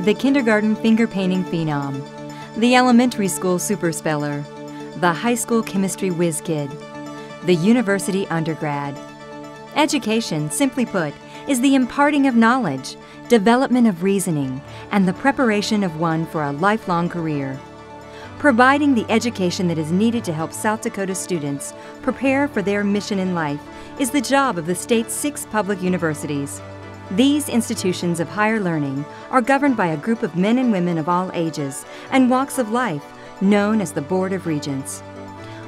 the kindergarten finger painting phenom, the elementary school super speller, the high school chemistry whiz kid, the university undergrad. Education, simply put, is the imparting of knowledge, development of reasoning, and the preparation of one for a lifelong career. Providing the education that is needed to help South Dakota students prepare for their mission in life is the job of the state's 6 public universities. These institutions of higher learning are governed by a group of men and women of all ages and walks of life, known as the Board of Regents.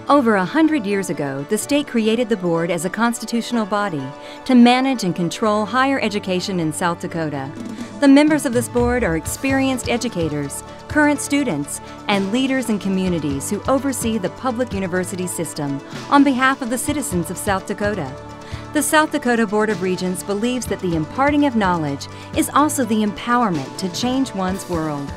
Over 100 years ago, the state created the board as a constitutional body to manage and control higher education in South Dakota. The members of this board are experienced educators, current students, and leaders in communities who oversee the public university system on behalf of the citizens of South Dakota. The South Dakota Board of Regents believes that the imparting of knowledge is also the empowerment to change one's world.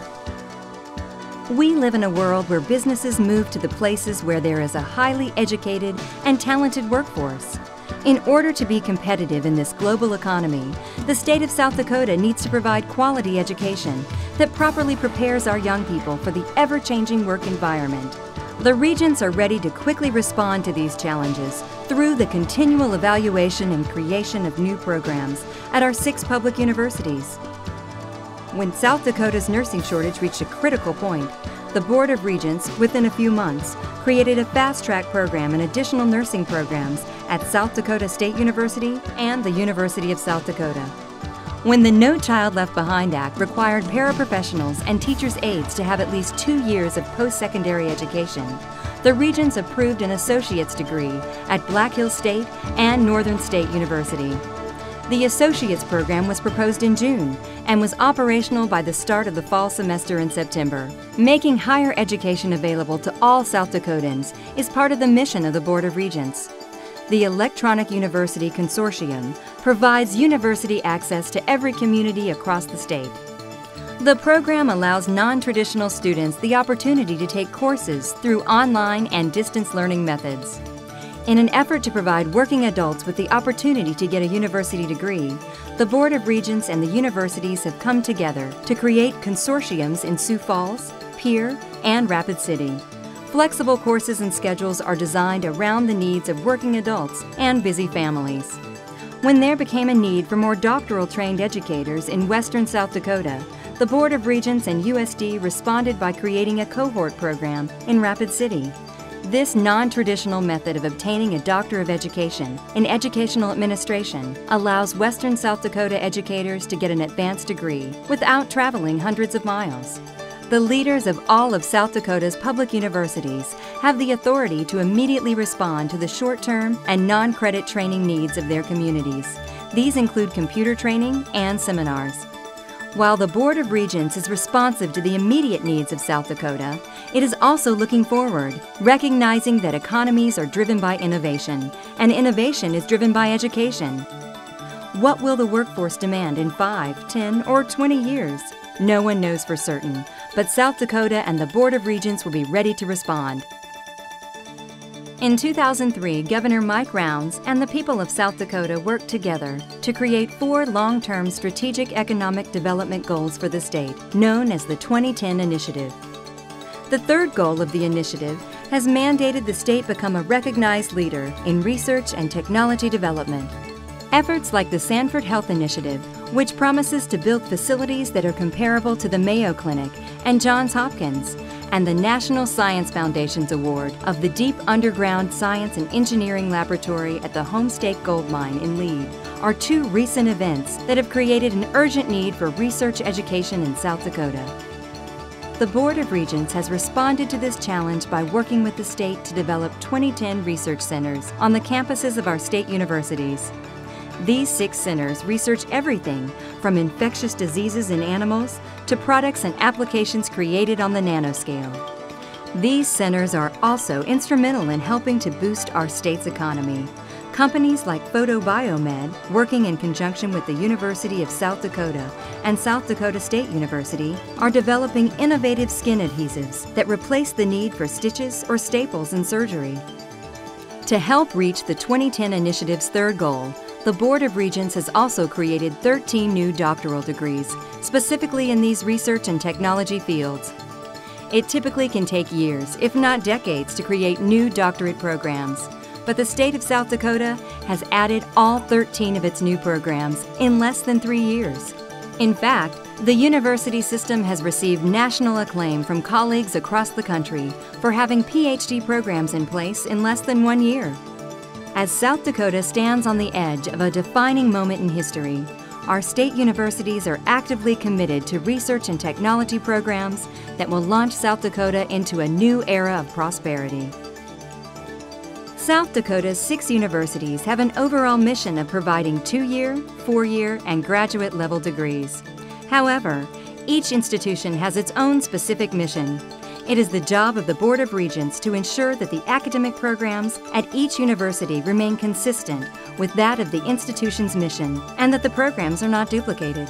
We live in a world where businesses move to the places where there is a highly educated and talented workforce. In order to be competitive in this global economy, the state of South Dakota needs to provide quality education that properly prepares our young people for the ever-changing work environment. The Regents are ready to quickly respond to these challenges through the continual evaluation and creation of new programs at our 6 public universities. When South Dakota's nursing shortage reached a critical point, the Board of Regents, within a few months, created a fast-track program and additional nursing programs at South Dakota State University and the University of South Dakota. When the No Child Left Behind Act required paraprofessionals and teachers' aides to have at least 2 years of post-secondary education, the Regents approved an associate's degree at Black Hills State and Northern State University. The Associate's program was proposed in June and was operational by the start of the fall semester in September. Making higher education available to all South Dakotans is part of the mission of the Board of Regents. The Electronic University Consortium provides university access to every community across the state. The program allows non-traditional students the opportunity to take courses through online and distance learning methods. In an effort to provide working adults with the opportunity to get a university degree, the Board of Regents and the universities have come together to create consortiums in Sioux Falls, Pierre, and Rapid City. Flexible courses and schedules are designed around the needs of working adults and busy families. When there became a need for more doctoral-trained educators in western South Dakota, the Board of Regents and USD responded by creating a cohort program in Rapid City. This non-traditional method of obtaining a Doctor of Education in Educational Administration allows Western South Dakota educators to get an advanced degree without traveling hundreds of miles. The leaders of all of South Dakota's public universities have the authority to immediately respond to the short-term and non-credit training needs of their communities. These include computer training and seminars. While the Board of Regents is responsive to the immediate needs of South Dakota, it is also looking forward, recognizing that economies are driven by innovation, and innovation is driven by education. What will the workforce demand in 5, 10, or 20 years? No one knows for certain, but South Dakota and the Board of Regents will be ready to respond. In 2003, Governor Mike Rounds and the people of South Dakota worked together to create 4 long-term strategic economic development goals for the state, known as the 2010 Initiative. The third goal of the initiative has mandated the state become a recognized leader in research and technology development. Efforts like the Sanford Health Initiative, which promises to build facilities that are comparable to the Mayo Clinic and Johns Hopkins, and the National Science Foundation's award of the Deep Underground Science and Engineering Laboratory at the Homestake Gold Mine in Lead, are 2 recent events that have created an urgent need for research education in South Dakota. The Board of Regents has responded to this challenge by working with the state to develop 2010 research centers on the campuses of our state universities. These 6 centers research everything from infectious diseases in animals to products and applications created on the nanoscale. These centers are also instrumental in helping to boost our state's economy. Companies like PhotoBiomed, working in conjunction with the University of South Dakota and South Dakota State University, are developing innovative skin adhesives that replace the need for stitches or staples in surgery. To help reach the 2010 Initiative's third goal, The Board of Regents has also created 13 new doctoral degrees, specifically in these research and technology fields. It typically can take years, if not decades, to create new doctorate programs, but the state of South Dakota has added all 13 of its new programs in less than 3 years. In fact, the university system has received national acclaim from colleagues across the country for having PhD programs in place in less than 1 year. As South Dakota stands on the edge of a defining moment in history, our state universities are actively committed to research and technology programs that will launch South Dakota into a new era of prosperity. South Dakota's 6 universities have an overall mission of providing 2-year, 4-year, and graduate-level degrees. However, each institution has its own specific mission. It is the job of the Board of Regents to ensure that the academic programs at each university remain consistent with that of the institution's mission and that the programs are not duplicated.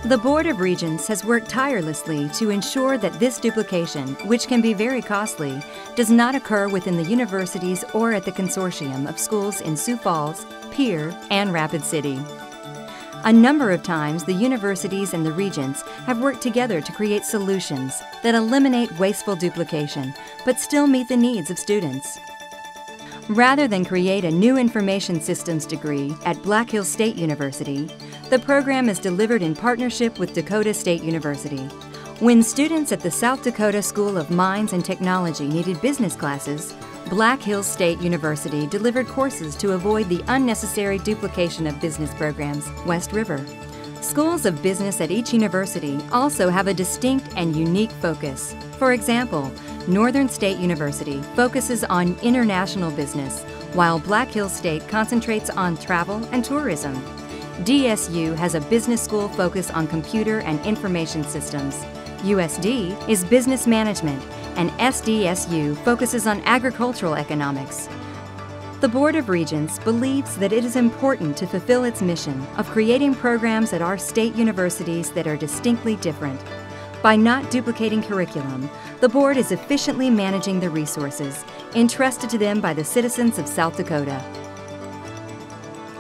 The Board of Regents has worked tirelessly to ensure that this duplication, which can be very costly, does not occur within the universities or at the consortium of schools in Sioux Falls, Pierre, and Rapid City. A number of times, the universities and the Regents have worked together to create solutions that eliminate wasteful duplication, but still meet the needs of students. Rather than create a new information systems degree at Black Hills State University, the program is delivered in partnership with Dakota State University. When students at the South Dakota School of Mines and Technology needed business classes, Black Hills State University delivered courses to avoid the unnecessary duplication of business programs, West River. Schools of business at each university also have a distinct and unique focus. For example, Northern State University focuses on international business, while Black Hills State concentrates on travel and tourism. DSU has a business school focus on computer and information systems. USD is business management, and SDSU focuses on agricultural economics. The Board of Regents believes that it is important to fulfill its mission of creating programs at our state universities that are distinctly different. By not duplicating curriculum, the Board is efficiently managing the resources entrusted to them by the citizens of South Dakota.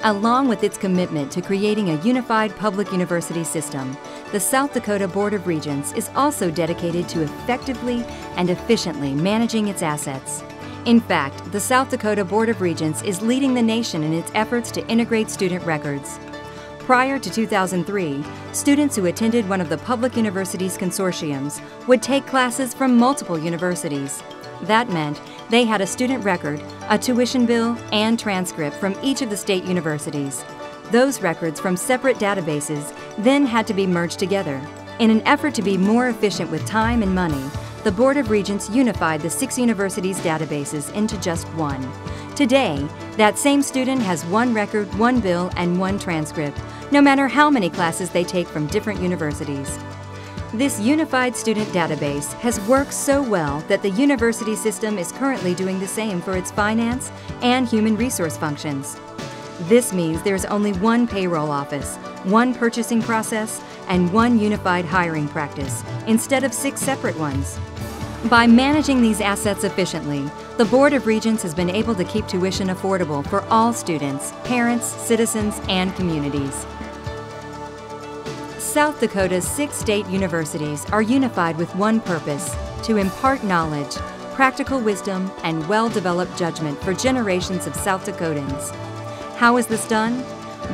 Along with its commitment to creating a unified public university system, the South Dakota Board of Regents is also dedicated to effectively and efficiently managing its assets. In fact, the South Dakota Board of Regents is leading the nation in its efforts to integrate student records. Prior to 2003, students who attended one of the public universities consortiums would take classes from multiple universities. That meant they had a student record, a tuition bill, and transcript from each of the state universities. Those records from separate databases then had to be merged together. In an effort to be more efficient with time and money, the Board of Regents unified the 6 universities' databases into just one. Today, that same student has 1 record, 1 bill, and 1 transcript, no matter how many classes they take from different universities. This unified student database has worked so well that the university system is currently doing the same for its finance and human resource functions. This means there's only 1 payroll office, 1 purchasing process, and 1 unified hiring practice, instead of 6 separate ones. By managing these assets efficiently, the Board of Regents has been able to keep tuition affordable for all students, parents, citizens, and communities. South Dakota's 6 state universities are unified with one purpose: to impart knowledge, practical wisdom, and well-developed judgment for generations of South Dakotans. How is this done?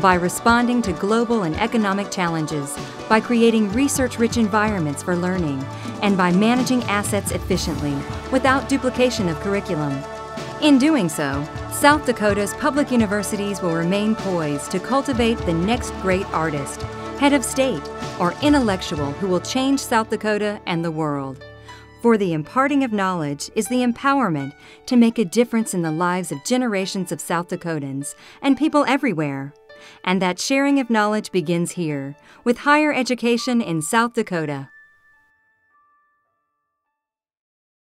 By responding to global and economic challenges, by creating research-rich environments for learning, and by managing assets efficiently without duplication of curriculum. In doing so, South Dakota's public universities will remain poised to cultivate the next great artist, head of state, or intellectual who will change South Dakota and the world. For the imparting of knowledge is the empowerment to make a difference in the lives of generations of South Dakotans and people everywhere. And that sharing of knowledge begins here, with higher education in South Dakota.